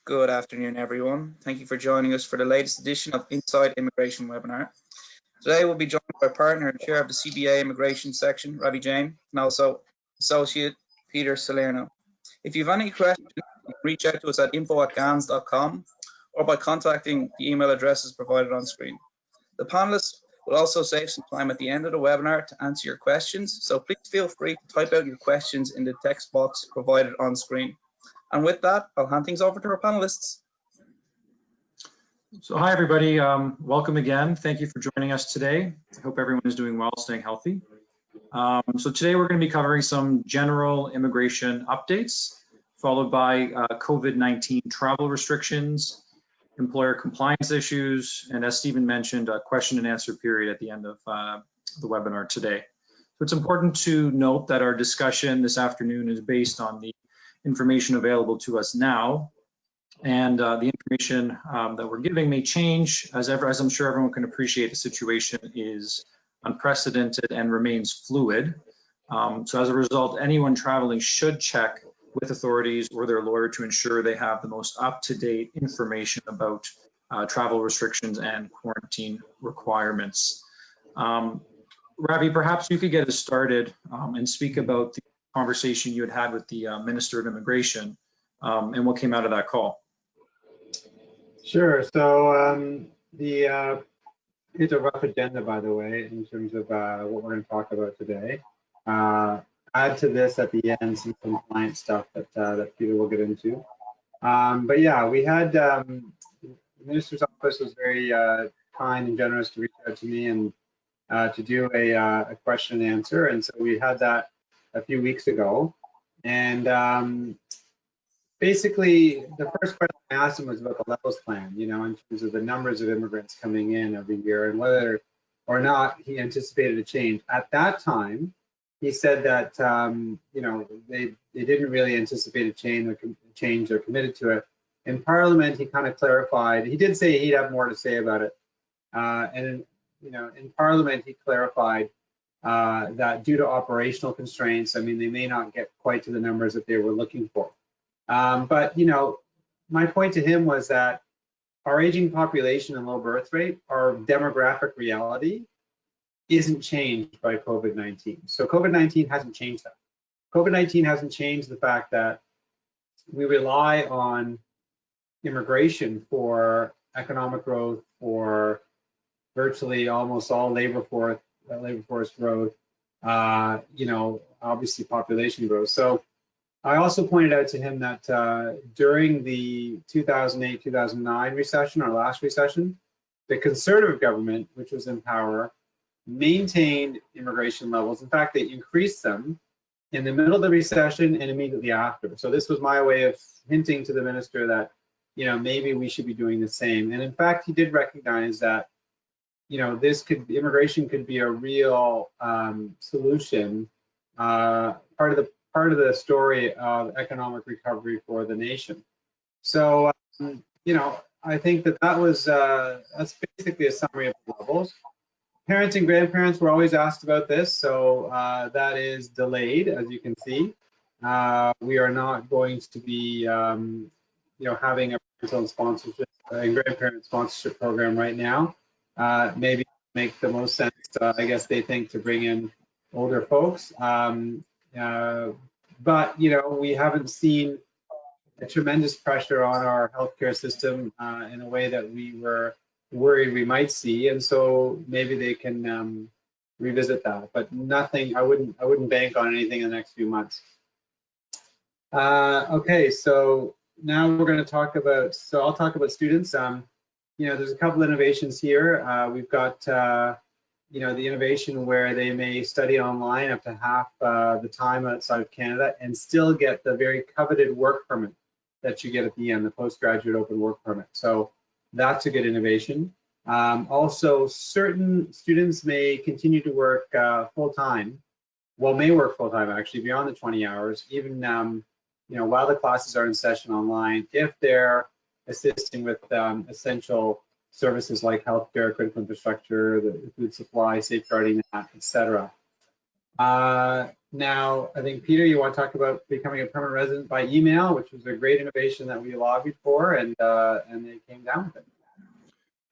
Good afternoon, everyone. Thank you for joining us for the latest edition of Inside Immigration webinar. Today we'll be joined by partner and chair of the CBA Immigration section, Ravi Jain, and also associate Peter Salerno. If you have any questions, you can reach out to us at info@gans.com or by contacting the email addresses provided on screen. The panelists will also save some time at the end of the webinar to answer your questions, so please feel free to type out your questions in the text box provided on screen. And with that, I'll hand things over to our panelists. So hi, everybody. Welcome again. Thank you for joining us today. I hope everyone is doing well, staying healthy. So today we're going to be covering some general immigration updates, followed by COVID-19 travel restrictions, employer compliance issues, and as Stephen mentioned, a question and answer period at the end of the webinar today. So it's important to note that our discussion this afternoon is based on the information available to us now, and the information that we're giving may change. As I'm sure everyone can appreciate, the situation is unprecedented and remains fluid. So as a result, anyone traveling should check with authorities or their lawyer to ensure they have the most up-to-date information about travel restrictions and quarantine requirements. Ravi, perhaps you could get us started and speak about the conversation you had with the Minister of Immigration and what came out of that call. Sure. So here's a rough agenda, by the way, in terms of what we're going to talk about today. Add to this at the end some compliance stuff that Peter will get into. But yeah, we had the Minister's office was very kind and generous to reach out to me and to do a question and answer, and so we had that a few weeks ago, and basically the first question I asked him was about the levels plan, you know, in terms of the numbers of immigrants coming in every year and whether or not he anticipated a change. At that time, he said that you know, they didn't really anticipate a change or committed to it. In Parliament, he kind of clarified. He did say he'd have more to say about it, and you know, in Parliament he clarified that due to operational constraints, I mean, they may not get quite to the numbers that they were looking for. But, you know, my point to him was that our aging population and low birth rate, our demographic reality, isn't changed by COVID-19. So COVID-19 hasn't changed that. COVID-19 hasn't changed the fact that we rely on immigration for economic growth, for virtually almost all labor force growth, you know, obviously population growth. So I also pointed out to him that during the 2008-2009 recession, our last recession, the Conservative government, which was in power, maintained immigration levels. In fact, they increased them in the middle of the recession and immediately after. So this was my way of hinting to the minister that, you know, maybe we should be doing the same. And in fact, he did recognize that, you know, immigration could be a real solution, part of the story of economic recovery for the nation. So, you know, I think that was that's basically a summary of the levels. Parents and grandparents were always asked about this, so that is delayed, as you can see. We are not going to be, you know, having a parental sponsorship and grandparent sponsorship program right now. Maybe make the most sense, I guess they think, to bring in older folks. But, you know, we haven't seen a tremendous pressure on our healthcare system in a way that we were worried we might see, and so maybe they can revisit that. But nothing, I wouldn't bank on anything in the next few months. Okay, so now we're going to talk about. So I'll talk about students. You know, there's a couple innovations here. We've got, you know, the innovation where they may study online up to half the time outside of Canada and still get the very coveted work permit that you get at the end, the postgraduate open work permit. So that's a good innovation. Also, certain students may continue to work full-time, well, may work full-time actually beyond the 20 hours, even, you know, while the classes are in session online, if they're assisting with essential services like healthcare, critical infrastructure, the food supply, safeguarding that, etc. Now, I think, Peter, you want to talk about becoming a permanent resident by email, which was a great innovation that we lobbied for, and they came down with it.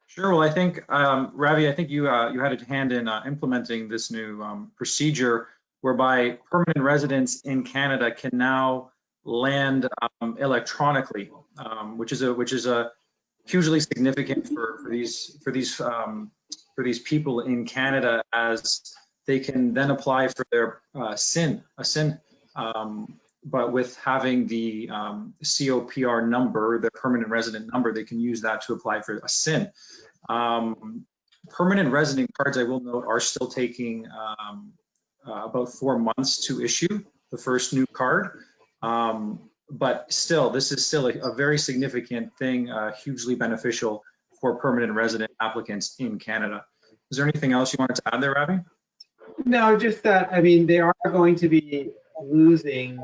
Sure. Well, I think, Ravi, I think you had a hand in implementing this new procedure whereby permanent residents in Canada can now land electronically, which is a hugely significant for these people in Canada, as they can then apply for their SIN, but with having the COPR number, the permanent resident number, they can use that to apply for a SIN. Permanent resident cards, I will note, are still taking about 4 months to issue the first new card. But still, this is still a very significant thing, hugely beneficial for permanent resident applicants in Canada. Is there anything else you wanted to add there, Ravi? No, just that, I mean, they are going to be losing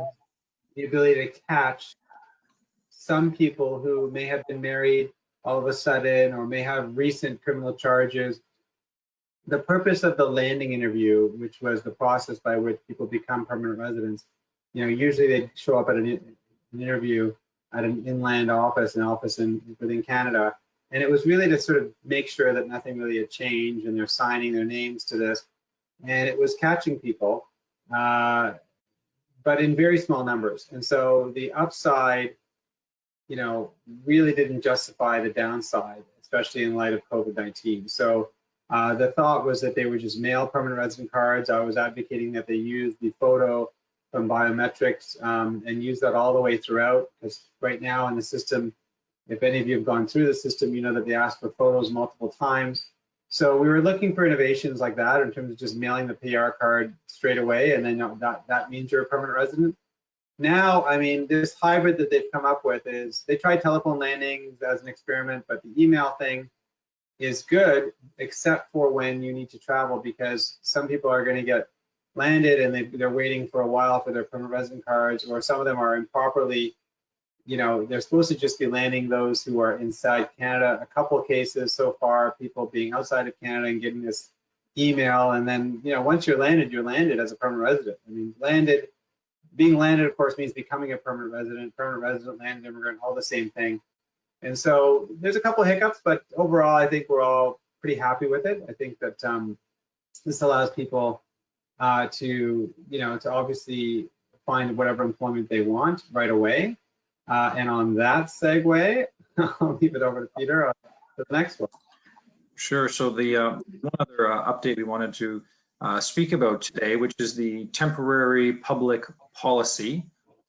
the ability to catch some people who may have been married all of a sudden or may have recent criminal charges. The purpose of the landing interview, which was the process by which people become permanent residents, you know, usually they show up at an interview at an inland office, within Canada. And it was really to sort of make sure that nothing really had changed and they're signing their names to this. And it was catching people, but in very small numbers. And so the upside, you know, really didn't justify the downside, especially in light of COVID-19. So the thought was that they would just mail permanent resident cards. I was advocating that they use the photo from biometrics and use that all the way throughout, because right now in the system, if any of you have gone through the system, you know that they ask for photos multiple times. So we were looking for innovations like that in terms of just mailing the PR card straight away, and then that means you're a permanent resident. Now, I mean, this hybrid that they've come up with is, they tried telephone landings as an experiment, but the email thing is good, except for when you need to travel, because some people are going to get landed and they're waiting for a while for their permanent resident cards, or some of them are improperly, you know, they're supposed to just be landing those who are inside Canada. A couple of cases so far, people being outside of Canada and getting this email, and then, you know, once you're landed as a permanent resident. I mean, being landed, of course, means becoming a permanent resident, landed immigrant, all the same thing. And so there's a couple of hiccups, but overall, I think we're all pretty happy with it. I think that this allows people to, you know, to obviously find whatever employment they want right away. And on that segue, I'll leave it over to Peter for the next one. Sure. So the one other update we wanted to speak about today, which is the temporary public policy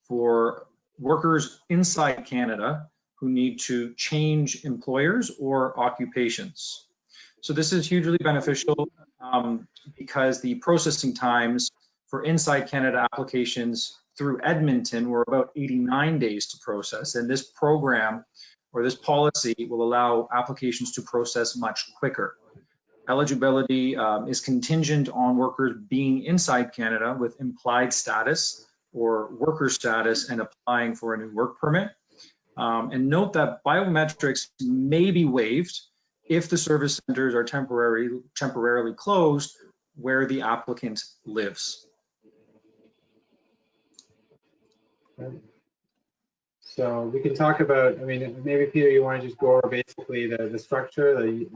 for workers inside Canada who need to change employers or occupations. So this is hugely beneficial because the processing times for inside Canada applications through Edmonton were about 89 days to process. And this program, or this policy, will allow applications to process much quicker. Eligibility is contingent on workers being inside Canada with implied status or worker status and applying for a new work permit. And note that biometrics may be waived if the service centers are temporarily closed where the applicant lives. So we can talk about, I mean, maybe Peter, you want to just go over basically the structure, the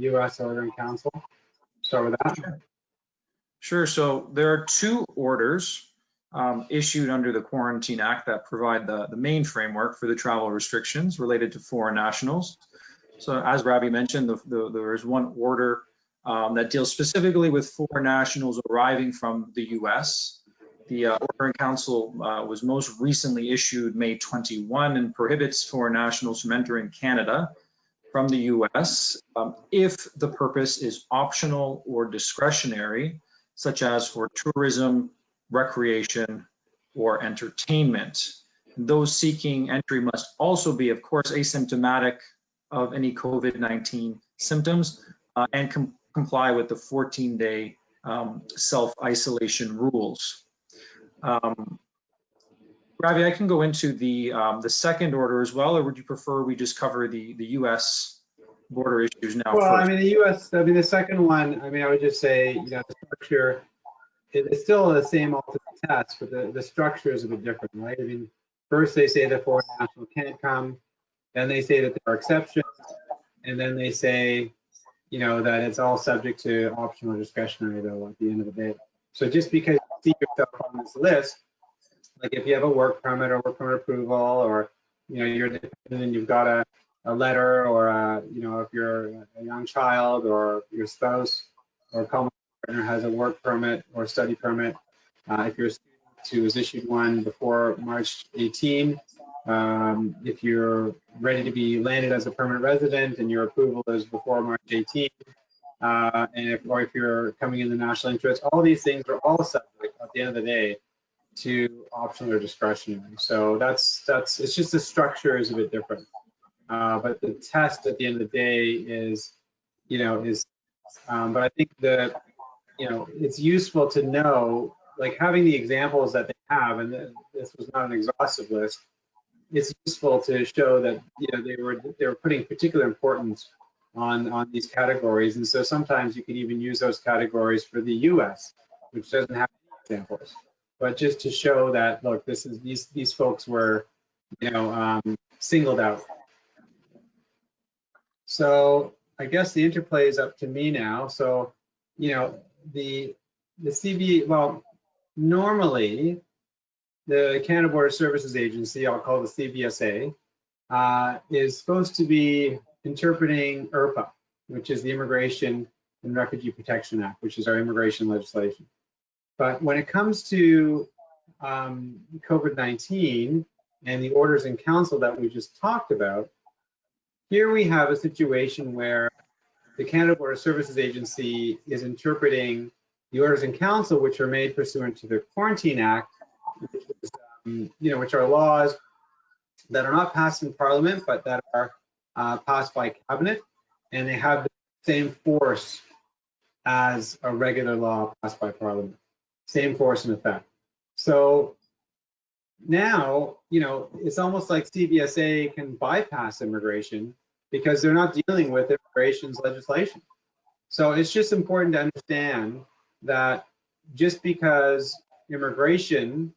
U.S. Order in Council. Start with that. Sure. So there are 2 orders issued under the Quarantine Act that provide the main framework for the travel restrictions related to foreign nationals. So as Ravi mentioned, there is one order that deals specifically with foreign nationals arriving from the U.S. The Order in Council was most recently issued May 21 and prohibits foreign nationals from entering Canada from the U.S. If the purpose is optional or discretionary, such as for tourism, recreation, or entertainment. Those seeking entry must also be, of course, asymptomatic of any COVID-19 symptoms and comply with the 14-day self-isolation rules. Ravi, I can go into the second order as well, or would you prefer we just cover the U.S. border issues now? Well, first? I mean, the U.S., I mean, the second one, I mean, I would just say, you know, the structure it's still the same ultimate test, but the structure is a bit different, right? I mean, first they say that foreign national can't come, then they say that there are exceptions, and then they say, you know, that it's all subject to optional or discretionary though at the end of the day. So just because you see yourself on this list, like if you have a work permit or work permit approval, or, you know, you're dependent and you've got a letter, or you know, if you're a young child or your spouse or common partner has a work permit or study permit, if you're a student who was issued one before March 18, if you're ready to be landed as a permanent resident and your approval is before March 18, or if you're coming in the national interest, all these things are all subject at the end of the day to optional or discretionary. So that's it's just the structure is a bit different. But the test at the end of the day is, you know, but I think you know, it's useful to know, like having the examples that they have, and this was not an exhaustive list, it's useful to show that, you know, they were putting particular importance on these categories. And so sometimes you can even use those categories for the US, which doesn't have any examples. But just to show that, look, these folks were, you know, singled out. So I guess the interplay is up to me now. So, you know, the CB, well, normally the Canada Border Services Agency, I'll call the CBSA, is supposed to be interpreting IRPA, which is the Immigration and Refugee Protection Act, which is our immigration legislation. But when it comes to COVID-19 and the orders in council that we just talked about, here we have a situation where the Canada Border Services Agency is interpreting the orders in council, which are made pursuant to the Quarantine Act, which is, you know, which are laws that are not passed in Parliament, but that are passed by Cabinet, and they have the same force as a regular law passed by Parliament, same force and effect. So now, you know, it's almost like CBSA can bypass immigration because they're not dealing with immigration's legislation. So it's just important to understand that just because immigration,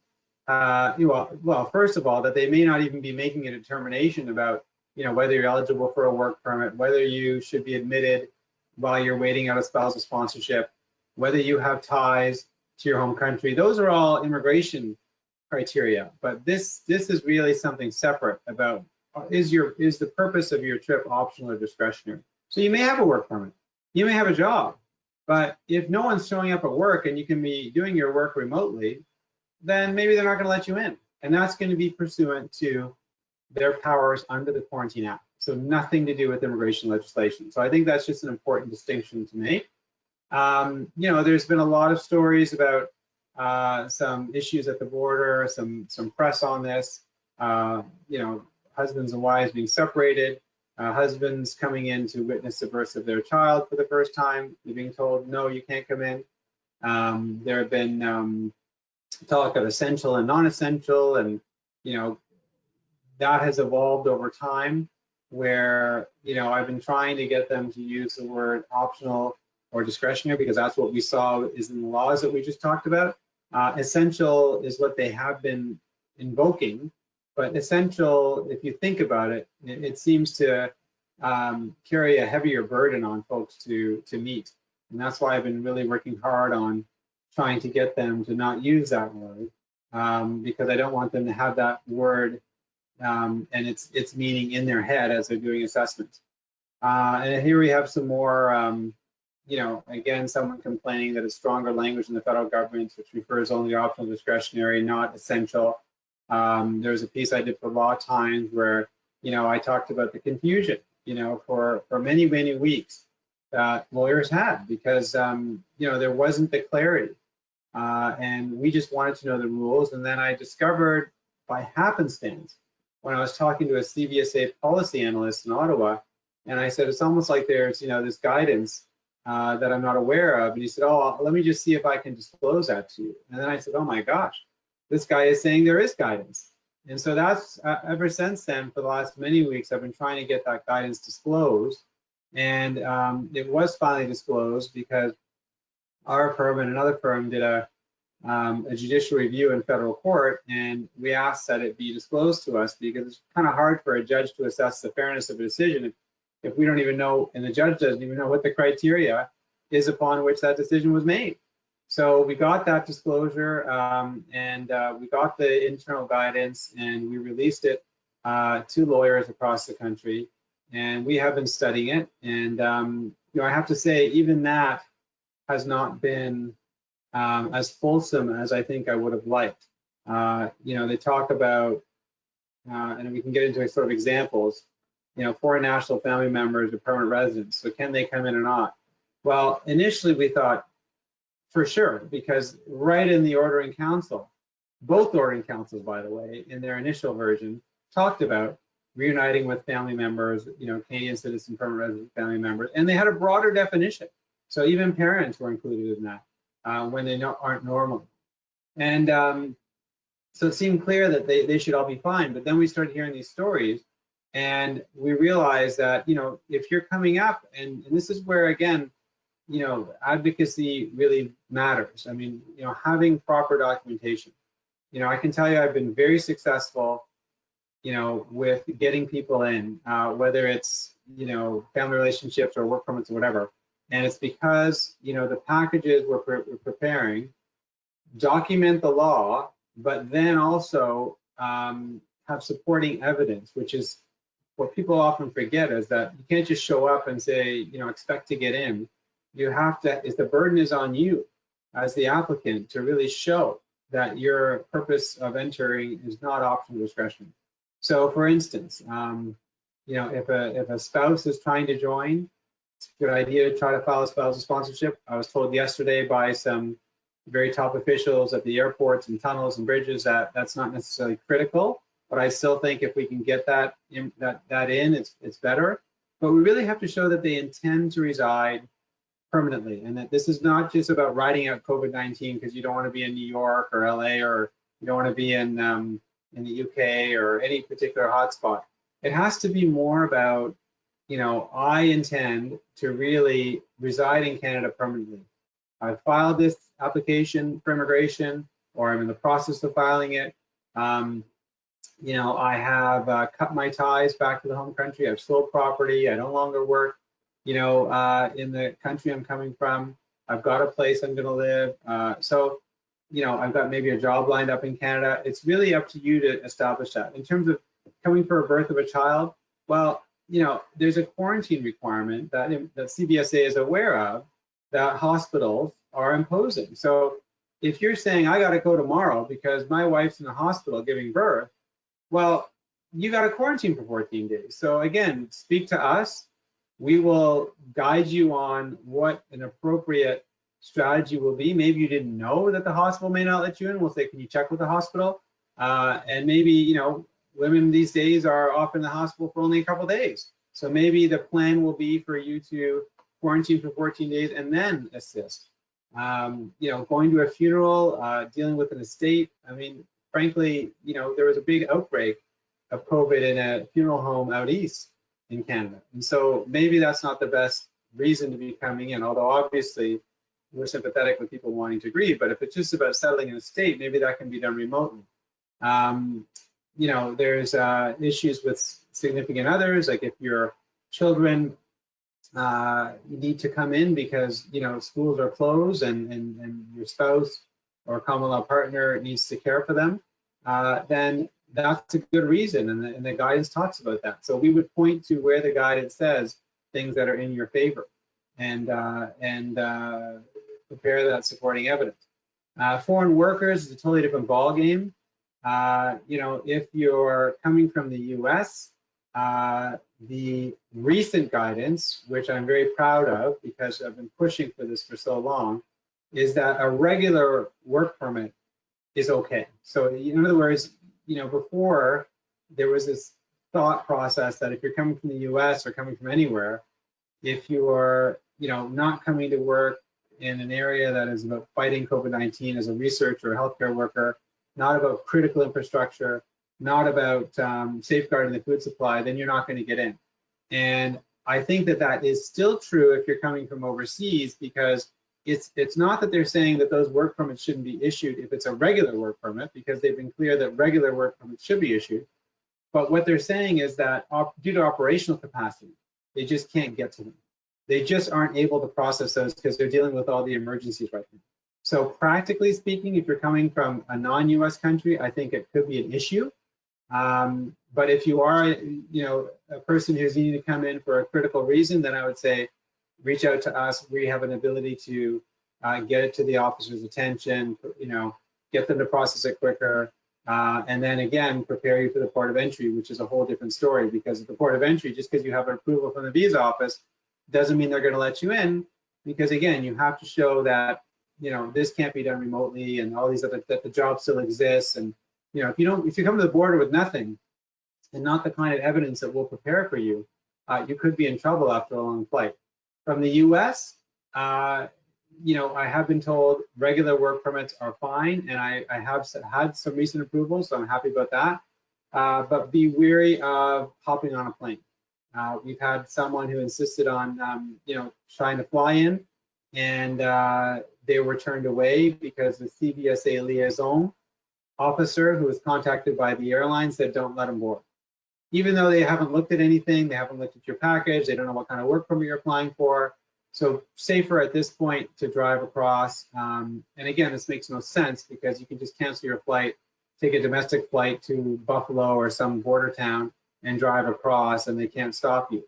well, first of all, that they may not even be making a determination about, you know, whether you're eligible for a work permit, whether you should be admitted while you're waiting out a spousal sponsorship, whether you have ties to your home country. Those are all immigration criteria, but this is really something separate about is the purpose of your trip optional or discretionary. So you may have a work permit, you may have a job, but if no one's showing up at work and you can be doing your work remotely, then maybe they're not going to let you in, and that's going to be pursuant to their powers under the Quarantine Act. So nothing to do with immigration legislation. So I think that's just an important distinction to make. You know, there's been a lot of stories about some issues at the border, some press on this, you know, husbands and wives being separated, husbands coming in to witness the birth of their child for the first time, they're being told, no, you can't come in. There have been talk of essential and non-essential, and, you know, that has evolved over time where, you know, I've been trying to get them to use the word optional or discretionary because that's what we saw is in the laws that we just talked about. Essential is what they have been invoking, but essential, if you think about it, it seems to carry a heavier burden on folks to meet. And that's why I've been really working hard on trying to get them to not use that word because I don't want them to have that word and its meaning in their head as they're doing assessments. And here we have some more, you know, again, someone complaining that it's stronger language in the federal government, which refers only to optional discretionary, not essential. There was a piece I did for Law Times where, you know, I talked about the confusion, you know, for many, many weeks that lawyers had because, you know, there wasn't the clarity. And we just wanted to know the rules. And then I discovered by happenstance when I was talking to a CBSA policy analyst in Ottawa, and I said, it's almost like there's, you know, this guidance that I'm not aware of. And he said, oh, let me just see if I can disclose that to you. And then I said, oh my gosh, this guy is saying there is guidance. And so that's ever since then, for the last many weeks, I've been trying to get that guidance disclosed. And it was finally disclosed because our firm and another firm did a a judicial review in federal court, and we asked that it be disclosed to us because it's kind of hard for a judge to assess the fairness of a decision if we don't even know, and the judge doesn't even know what the criteria is upon which that decision was made. So we got that disclosure, and we got the internal guidance, and we released it to lawyers across the country, and we have been studying it. And you know, I have to say, even that has not been as fulsome as I think I would have liked. You know, they talk about, and we can get into sort of examples, you know, foreign national family members or permanent residents. So can they come in or not? Well, initially we thought for sure, because right in the ordering council, both ordering councils, by the way, in their initial version, talked about reuniting with family members, you know, Canadian citizen permanent resident family members, and they had a broader definition. So even parents were included in that when they aren't normal. And so it seemed clear that they should all be fine. But then we started hearing these stories, and we realized that, you know, if you're coming up, and this is where, again, you know, advocacy really matters. I mean, you know, having proper documentation. You know, I can tell you I've been very successful, you know, with getting people in, whether it's, you know, family relationships or work permits or whatever. And it's because, you know, the packages we're preparing document the law, but then also have supporting evidence, which is what people often forget, is that you can't just show up and say, you know, expect to get in. You have to, the burden is on you as the applicant to really show that your purpose of entering is not optional discretion. So for instance, you know, if a spouse is trying to join, it's a good idea to try to file a spousal sponsorship. I was told yesterday by some very top officials at the airports and tunnels and bridges that that's not necessarily critical, but I still think if we can get that in, it's better. But we really have to show that they intend to reside permanently, and that this is not just about riding out COVID-19 because you don't want to be in New York or LA, or you don't want to be in the UK or any particular hotspot. It has to be more about, you know, I intend to really reside in Canada permanently. I filed this application for immigration, or I'm in the process of filing it. You know, I have cut my ties back to the home country. I've sold property. I no longer work, you know, in the country I'm coming from. I've got a place I'm going to live. So, you know, I've got maybe a job lined up in Canada. It's really up to you to establish that. In terms of coming for a birth of a child, well, you know, there's a quarantine requirement that CBSA is aware of that hospitals are imposing. So if you're saying, I got to go tomorrow because my wife's in the hospital giving birth, well, you got to quarantine for 14 days. So again, speak to us. We will guide you on what an appropriate strategy will be. Maybe you didn't know that the hospital may not let you in. We'll say, can you check with the hospital? And maybe, you know, women these days are off in the hospital for only a couple of days. So maybe the plan will be for you to quarantine for 14 days and then assist. You know, going to a funeral, dealing with an estate. I mean, frankly, you know, there was a big outbreak of COVID in a funeral home out east in Canada. And so maybe that's not the best reason to be coming in, although obviously we're sympathetic with people wanting to grieve, but if it's just about settling an estate, maybe that can be done remotely. You know, there's issues with significant others, like if your children need to come in because, you know, schools are closed and your spouse or common law partner needs to care for them, then that's a good reason, and the guidance talks about that. So we would point to where the guidance says things that are in your favor, and prepare that supporting evidence. Foreign workers is a totally different ballgame. You know, if you're coming from the US, the recent guidance, which I'm very proud of because I've been pushing for this for so long, is that a regular work permit is okay. So in other words, you know, before there was this thought process that if you're coming from the US or coming from anywhere, if you're, you know, not coming to work in an area that is about fighting COVID-19 as a researcher or healthcare worker, not about critical infrastructure, not about safeguarding the food supply, then you're not going to get in. And I think that that is still true if you're coming from overseas, because it's not that they're saying that those work permits shouldn't be issued if it's a regular work permit, because they've been clear that regular work permits should be issued. But what they're saying is that due to operational capacity, they just can't get to them. They just aren't able to process those because they're dealing with all the emergencies right now. So practically speaking, if you're coming from a non-US country, I think it could be an issue. But if you are, a person who's needing to come in for a critical reason, then I would say reach out to us. We have an ability to get it to the officer's attention, get them to process it quicker, and then again, prepare you for the port of entry, which is a whole different story, because at the port of entry, just because you have an approval from the visa office doesn't mean they're going to let you in, because again, you have to show that this can't be done remotely, and all these other, that the job still exists. And if you come to the border with nothing and not the kind of evidence that will prepare for you, you could be in trouble after a long flight. From the US, I have been told regular work permits are fine, and I have had some recent approvals, so I'm happy about that. But be wary of hopping on a plane. We've had someone who insisted on, trying to fly in, and they were turned away because the CBSA liaison officer who was contacted by the airline said, don't let them board. Even though they haven't looked at anything, they haven't looked at your package, they don't know what kind of work permit you're applying for. So safer at this point to drive across. And again, this makes no sense because you can just cancel your flight, take a domestic flight to Buffalo or some border town and drive across, and they can't stop you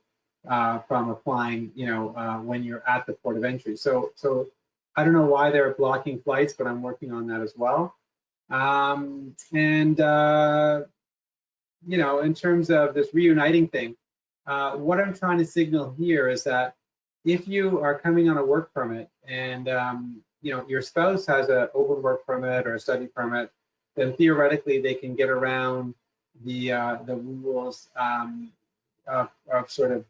from applying, when you're at the port of entry. So I don't know why they're blocking flights, but I'm working on that as well. In terms of this reuniting thing, what I'm trying to signal here is that if you are coming on a work permit and your spouse has an open work permit or a study permit, then theoretically they can get around the rules of sort of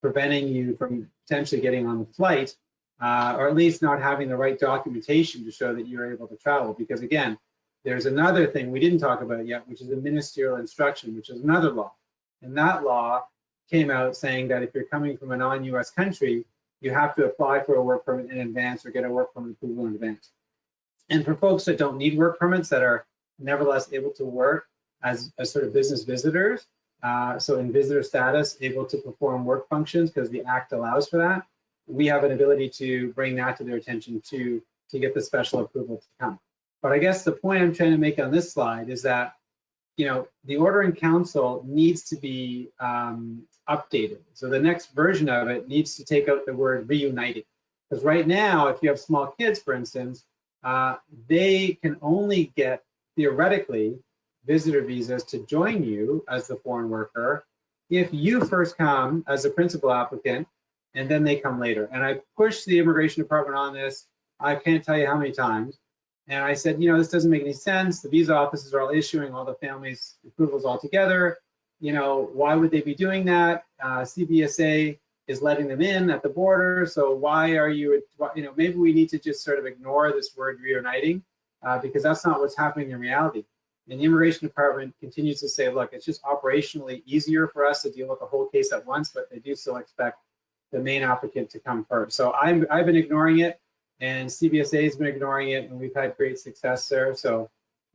preventing you from potentially getting on the flight, or at least not having the right documentation to show that you're able to travel. Because again, there's another thing we didn't talk about yet, which is the Ministerial Instruction, which is another law. And that law came out saying that if you're coming from a non-US country, you have to apply for a work permit in advance or get a work permit approval in advance. And for folks that don't need work permits, that are nevertheless able to work as sort of business visitors, so in visitor status, able to perform work functions because the Act allows for that, we have an ability to bring that to their attention to get the special approval to come. But I guess the point I'm trying to make on this slide is that, the Order in Council needs to be updated. So the next version of it needs to take out the word reuniting. Because right now, if you have small kids, for instance, they can only get, theoretically, visitor visas to join you as the foreign worker if you first come as a principal applicant, and then they come later. And I pushed the Immigration Department on this, I can't tell you how many times. And I said, this doesn't make any sense. The visa offices are all issuing all the families' approvals all together. Why would they be doing that? CBSA is letting them in at the border. So why are you, maybe we need to just sort of ignore this word reuniting because that's not what's happening in reality. And the Immigration Department continues to say, look, it's just operationally easier for us to deal with the whole case at once, but they do still expect the main applicant to come first. So I've been ignoring it, and CBSA has been ignoring it, and we've had great success there. So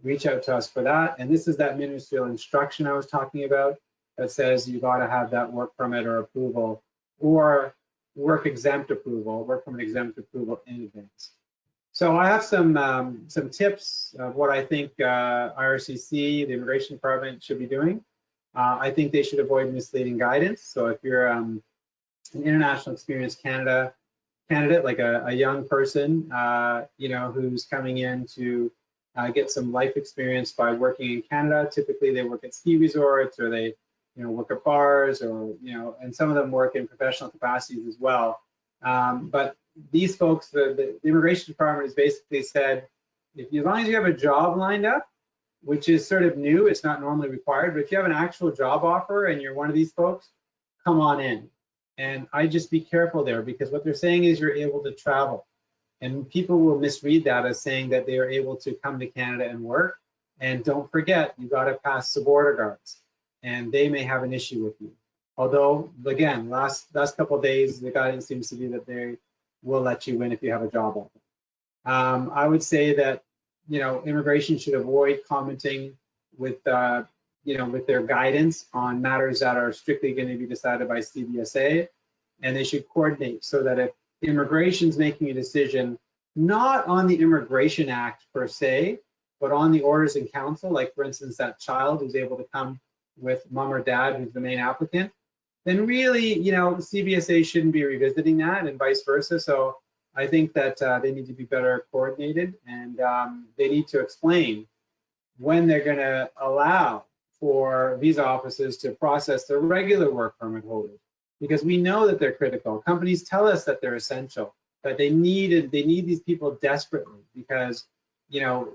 reach out to us for that. And this is that ministerial instruction I was talking about that says you got to have that work permit or approval or work exempt approval, work permit exempt approval in advance. So I have some tips of what I think IRCC, the Immigration Department, should be doing. I think they should avoid misleading guidance. So if you're an international experience candidate, like a young person, who's coming in to get some life experience by working in Canada, typically they work at ski resorts or they, work at bars or, and some of them work in professional capacities as well. But these folks, the Immigration Department has basically said, as long as you have a job lined up, which is sort of new, it's not normally required, but if you have an actual job offer and you're one of these folks, come on in. And I just be careful there because what they're saying is you're able to travel. And people will misread that as saying that they are able to come to Canada and work. And don't forget, you got to pass the border guards and they may have an issue with you. Although, again, last couple of days, the guidance seems to be that we'll let you in if you have a job offer. I would say that, immigration should avoid commenting with, with their guidance on matters that are strictly going to be decided by CBSA, and they should coordinate so that if immigration's making a decision, not on the Immigration Act per se, but on the orders in council, like for instance, that child who's able to come with mom or dad who's the main applicant, then really, CBSA shouldn't be revisiting that and vice versa. So I think that they need to be better coordinated, and they need to explain when they're going to allow for visa offices to process the regular work permit holders, because we know that they're critical. Companies tell us that they're essential, but they need these people desperately because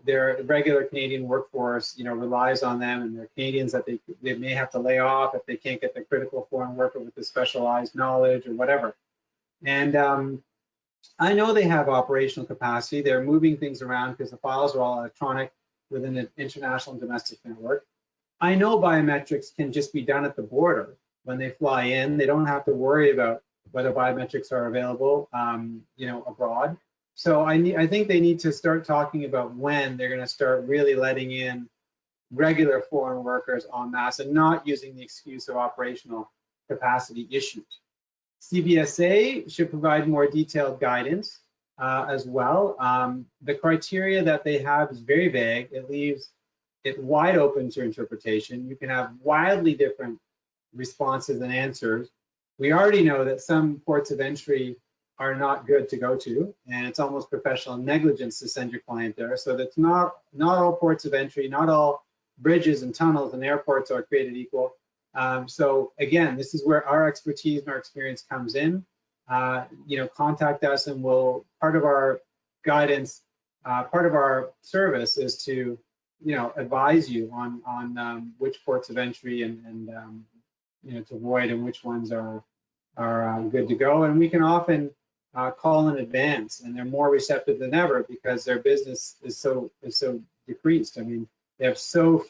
their regular Canadian workforce relies on them, and they're Canadians that they may have to lay off if they can't get the critical foreign worker with the specialized knowledge or whatever. And I know they have operational capacity. They're moving things around because the files are all electronic within an international and domestic network. I know biometrics can just be done at the border when they fly in. They don't have to worry about whether biometrics are available, abroad. So I think they need to start talking about when they're going to start really letting in regular foreign workers en masse and not using the excuse of operational capacity issues. CBSA should provide more detailed guidance as well. The criteria that they have is very vague. It leaves it wide open to interpretation. You can have wildly different responses and answers. We already know that some ports of entry are not good to go to, and it's almost professional negligence to send your client there. So that's not all ports of entry, not all bridges and tunnels and airports are created equal. So again, this is where our expertise and our experience comes in. Contact us, and part of our guidance, part of our service is to advise you on which ports of entry and to avoid and which ones are good to go. And we can often call in advance, and they're more receptive than ever because their business is so decreased. I mean, they have so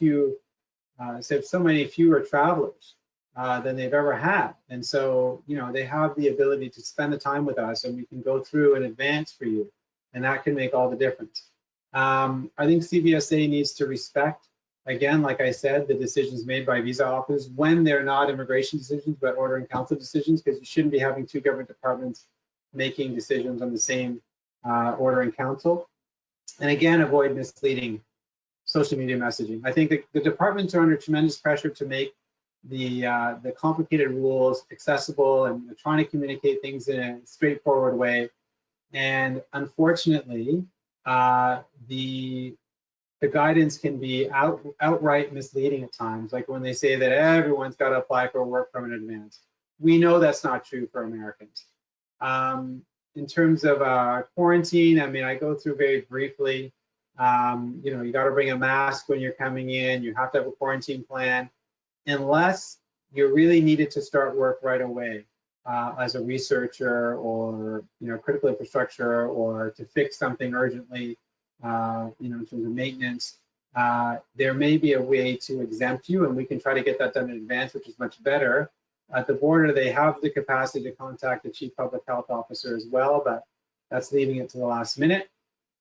many fewer travelers than they've ever had, and so they have the ability to spend the time with us, and we can go through in advance for you, and that can make all the difference. I think CBSA needs to respect, again, like I said, the decisions made by visa offices when they're not immigration decisions but order in council decisions, because you shouldn't be having two government departments making decisions on the same order in council. And again, avoid misleading social media messaging. I think the departments are under tremendous pressure to make the complicated rules accessible, and they're trying to communicate things in a straightforward way. And unfortunately, the guidance can be outright misleading at times, like when they say that everyone's got to apply for a work permit in advance. We know that's not true for Americans. In terms of quarantine, I mean, I go through very briefly. You got to bring a mask when you're coming in. You have to have a quarantine plan, unless you're really needed to start work right away as a researcher or critical infrastructure, or to fix something urgently. In terms of maintenance, there may be a way to exempt you, and we can try to get that done in advance, which is much better. At the border, they have the capacity to contact the chief public health officer as well, but that's leaving it to the last minute.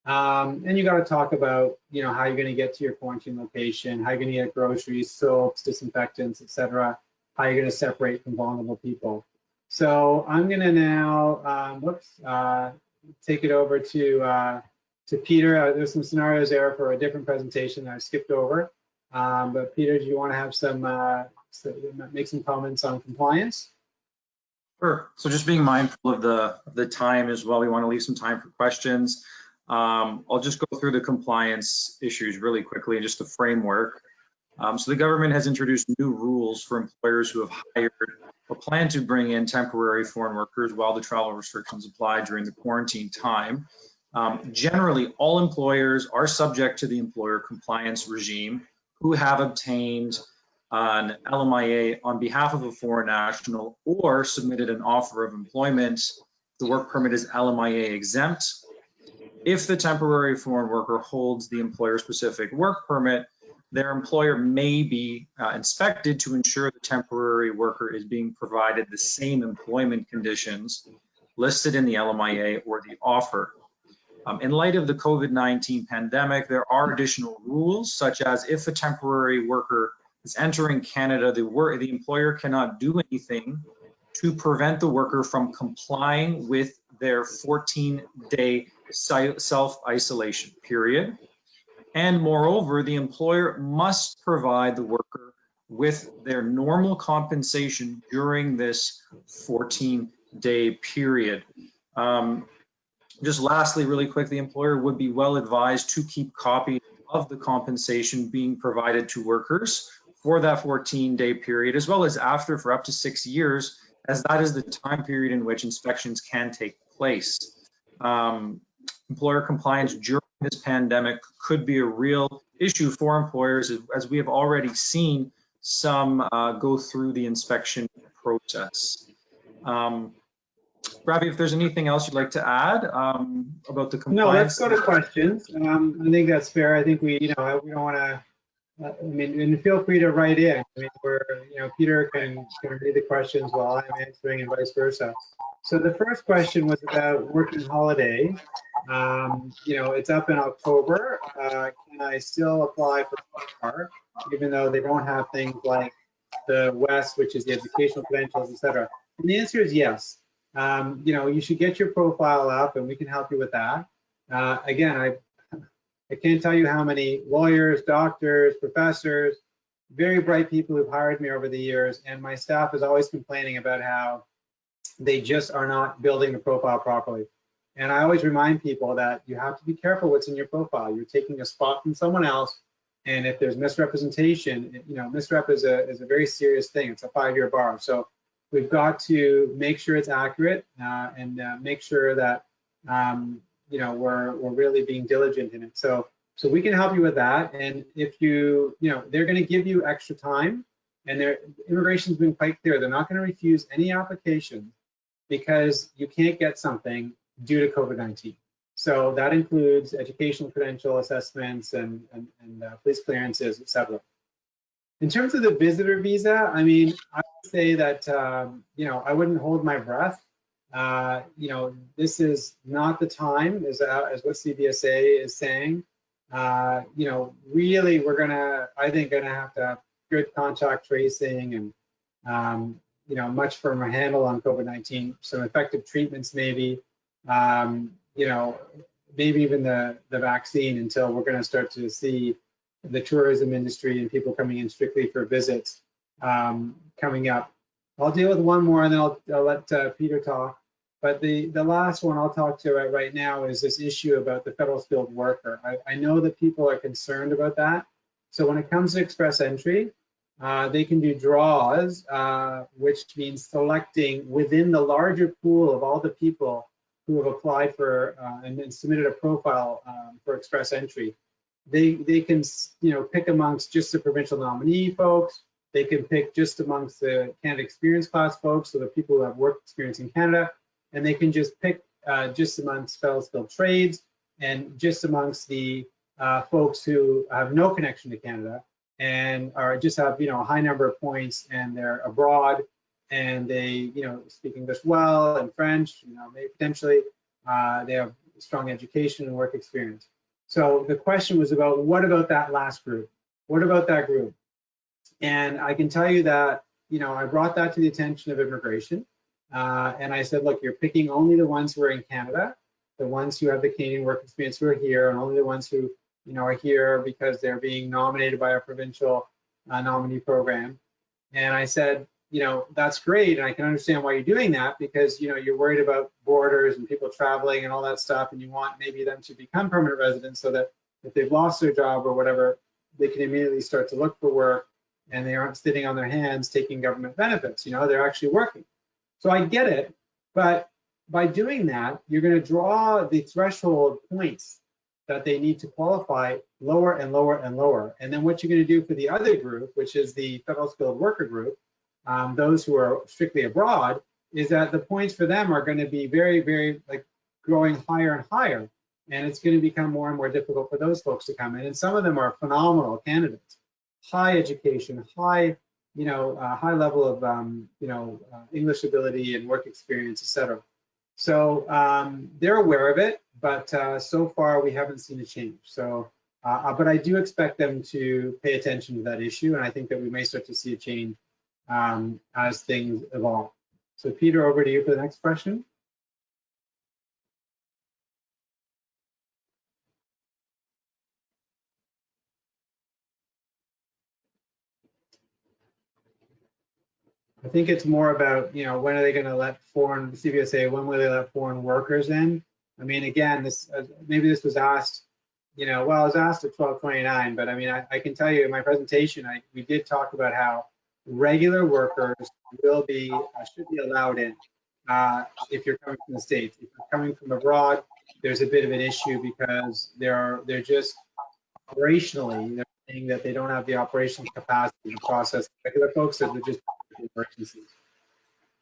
And you got to talk about, how you're going to get to your quarantine location, how you're going to get groceries, soaps, disinfectants, etc., how you're going to separate from vulnerable people. So I'm going to now, take it over to Peter. There's some scenarios there for a different presentation that I skipped over. But Peter, do you want to have make some comments on compliance? Sure. So just being mindful of the time as well. We want to leave some time for questions. I'll just go through the compliance issues really quickly, just the framework. So the government has introduced new rules for employers who have hired or plan to bring in temporary foreign workers while the travel restrictions apply during the quarantine time. Generally, all employers are subject to the employer compliance regime who have obtained an LMIA on behalf of a foreign national or submitted an offer of employment. The work permit is LMIA exempt. If the temporary foreign worker holds the employer-specific work permit, their employer may be inspected to ensure the temporary worker is being provided the same employment conditions listed in the LMIA or the offer. In light of the COVID-19 pandemic, there are additional rules, such as if a temporary worker is entering Canada, the employer cannot do anything to prevent the worker from complying with their 14-day self-isolation period. And moreover, the employer must provide the worker with their normal compensation during this 14-day period. Just lastly, really quick, the employer would be well advised to keep copies of the compensation being provided to workers for that 14-day period, as well as after for up to 6 years, as that is the time period in which inspections can take place. Employer compliance during this pandemic could be a real issue for employers, as we have already seen some go through the inspection process. Ravi, if there's anything else you'd like to add about the compliance. No, let's go to questions. I think that's fair. I think we don't want to. I mean, and feel free to write in. I mean, Peter can read the questions while I'm answering, and vice versa. So the first question was about working holiday. It's up in October. Can I still apply for PR, even though they don't have things like the WES, which is the educational credentials, etc.? And the answer is yes. You should get your profile up, and we can help you with that. Again, I can't tell you how many lawyers, doctors, professors, very bright people who've hired me over the years, and my staff is always complaining about how they just are not building the profile properly. And I always remind people that you have to be careful what's in your profile. You're taking a spot from someone else, and if there's misrepresentation, misrep is a very serious thing. It's a 5-year bar. So we've got to make sure it's accurate and make sure that we're really being diligent in it. So we can help you with that. And if they're going to give you extra time, and immigration's been quite clear. They're not going to refuse any application because you can't get something due to COVID-19. So that includes educational credential assessments and police clearances, etc. In terms of the visitor visa, I mean, I would say that I wouldn't hold my breath. This is not the time, as what CBSA is saying. Really, we're I think gonna have to have good contact tracing and much firmer handle on COVID-19. Some effective treatments, maybe. Maybe even the vaccine, until we're going to start to see the tourism industry and people coming in strictly for visits coming up. I'll deal with one more, and then I'll let Peter talk. But the last one I'll talk to right now is this issue about the federal skilled worker. I know that people are concerned about that. So when it comes to express entry, they can do draws, which means selecting within the larger pool of all the people who have applied for and then submitted a profile for express entry. They can pick amongst just the provincial nominee folks. They can pick just amongst the Canada Experience Class folks, so the people who have work experience in Canada, and they can just pick just amongst federal skilled trades and just amongst the folks who have no connection to Canada and are just have a high number of points, and they're abroad and they speak English well and French, maybe potentially they have strong education and work experience. So the question was about, what about that last group? What about that group? And I can tell you that I brought that to the attention of immigration, and I said, look, you're picking only the ones who are in Canada, the ones who have the Canadian work experience who are here, and only the ones who are here because they're being nominated by a provincial nominee program. And I said, that's great, and I can understand why you're doing that, because you're worried about borders and people traveling and all that stuff, and you want maybe them to become permanent residents so that if they've lost their job or whatever, they can immediately start to look for work and they aren't sitting on their hands taking government benefits. They're actually working. So I get it, but by doing that, you're going to draw the threshold points that they need to qualify lower and lower and lower. And then what you're going to do for the other group, which is the federal skilled worker group, those who are strictly abroad, is that the points for them are going to be very, very growing higher and higher. And it's going to become more and more difficult for those folks to come in. And some of them are phenomenal candidates, high education, high level of English ability and work experience, etc. So they're aware of it, but so far we haven't seen a change. So, but I do expect them to pay attention to that issue, and I think that we may start to see a change as things evolve. So Peter, over to you for the next question. I think it's more about, you know, when are they going to let foreign, CBSA, when will they let foreign workers in? I mean, again, this maybe this was asked, you know, well, it was asked at 1229, but I mean, I can tell you in my presentation, we did talk about how regular workers will be, should be allowed in if you're coming from the States. If you're coming from abroad, there's a bit of an issue because they're just operationally, they're saying that they don't have the operational capacity to process regular folks, so they're just emergencies.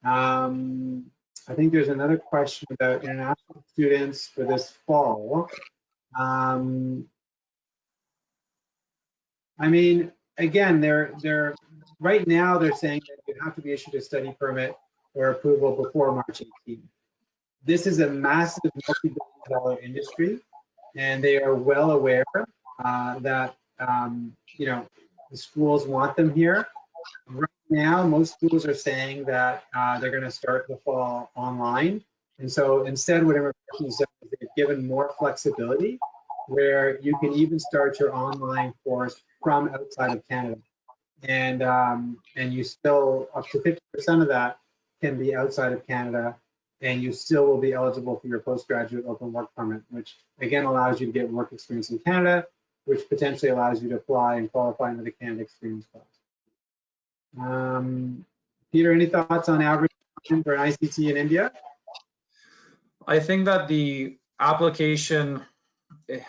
I think there's another question about international students for this fall. I mean, again, they're right now they're saying that you have to be issued a study permit or approval before March 18th. This is a massive multi-billion-dollar industry, and they are well aware that you know, the schools want them here. Right now, most schools are saying that they're going to start the fall online. And so instead, what immigration has done is they've given more flexibility where you can even start your online course from outside of Canada. And you still, up to 50% of that can be outside of Canada, and you still will be eligible for your postgraduate open work permit, which again allows you to get work experience in Canada, which potentially allows you to apply and qualify into the Canada Experience Class. Peter, any thoughts on average for an ICT in India? I think that the application,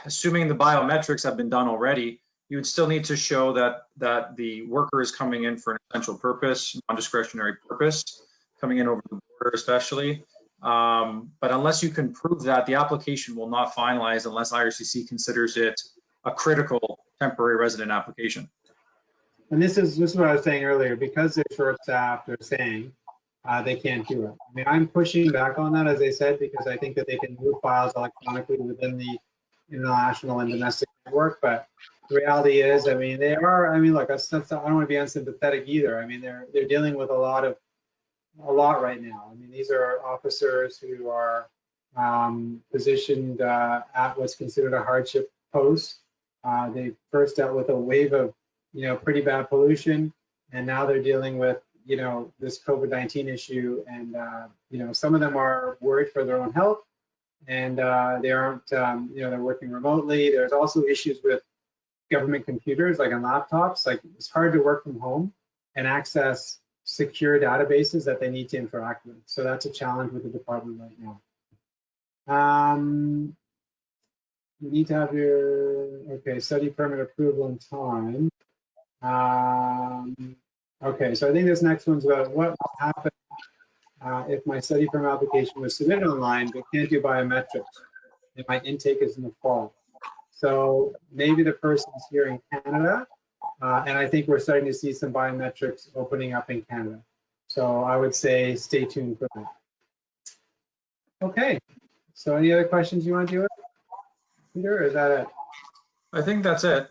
assuming the biometrics have been done already, you would still need to show that the worker is coming in for an essential purpose, non-discretionary purpose, coming in over the border especially. But unless you can prove that, the application will not finalize unless IRCC considers it a critical temporary resident application. And this is what I was saying earlier, because they're short-staffed, they're saying they can't do it. I mean, I'm pushing back on that, as I said, because I think that they can move files electronically within the international and domestic network. But the reality is, I mean, they are. I mean, look, I don't want to be unsympathetic either. I mean, they're dealing with a lot right now. I mean, these are officers who are positioned at what's considered a hardship post. They first dealt with a wave of, you know, pretty bad pollution, and now they're dealing with, you know, this COVID-19 issue, and you know, some of them are worried for their own health, and they aren't, you know, they're working remotely. There's also issues with government computers, like on laptops. Like, it's hard to work from home and access secure databases that they need to interact with. So that's a challenge with the department right now. You need to have your, okay, study permit approval in time. Okay, so I think this next one's about what will happen if my study permit application was submitted online but can't do biometrics if my intake is in the fall. So maybe the person's here in Canada, and I think we're starting to see some biometrics opening up in Canada. So I would say stay tuned for that. Okay, so any other questions you want to deal with, Peter, or is that it? I think that's it.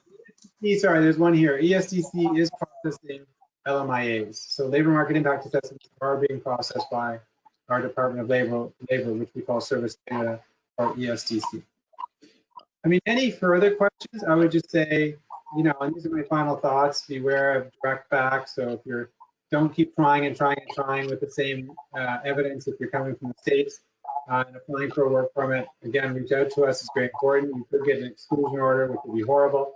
Sorry, there's one here. ESDC is processing LMIAs. So labor market impact assessments are being processed by our Department of Labor, which we call Service Canada, or ESDC. I mean, any further questions? I would just say, you know, and these are my final thoughts, beware of direct facts. So if you're, don't keep trying and trying and trying with the same evidence if you're coming from the States and applying for a work permit. Again, reach out to us, it's very important. You could get an exclusion order, which would be horrible.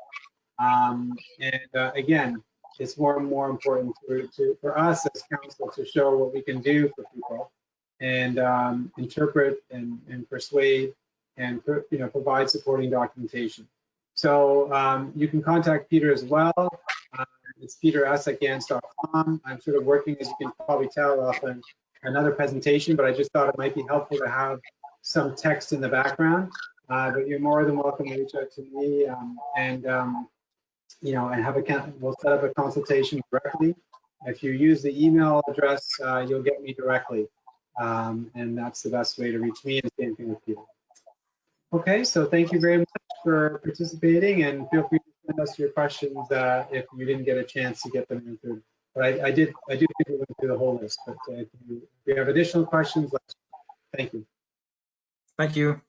Again, it's more and more important for us as counsel to show what we can do for people and interpret and persuade and, you know, provide supporting documentation. So you can contact Peter as well. It's peter@gans.com. I'm sort of working, as you can probably tell, off another presentation, but I just thought it might be helpful to have some text in the background. But you're more than welcome to reach out to me you know, and we'll set up a consultation directly. If you use the email address, you'll get me directly. And that's the best way to reach me, and same thing with Peter. Okay, so thank you very much for participating, and feel free to send us your questions if you didn't get a chance to get them answered. But I do think we went through the whole list, but if you have additional questions, thank you. Thank you.